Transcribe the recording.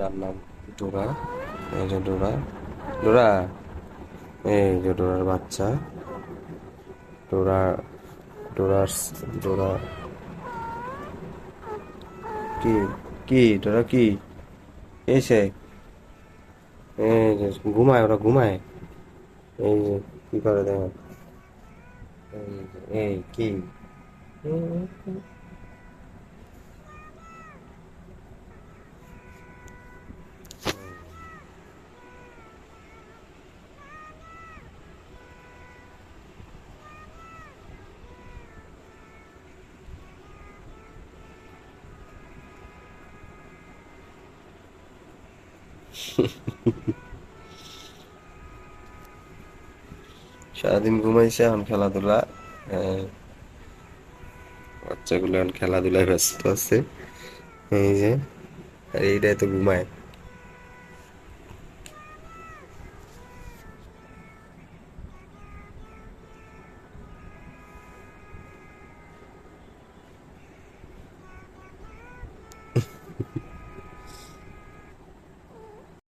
যার নাম ডোরা। এই যে ডোরা, ডোরা, এই যে ডোরার বাচ্চা। ডোরা, ডোরার, ডোরা কি, কি ডোরা কি এসে, এই যে ঘুমায়, ওরা ঘুমায়। এই যে কি করে দেখো, এই যে এই কি, সারাদিন ঘুমাইছে, এখন খেলাধুলা। আহ, বাচ্চাগুলো এখন খেলাধুলায় ব্যস্ত আছে। এই যে, আর এইটাই তো ঘুমায়।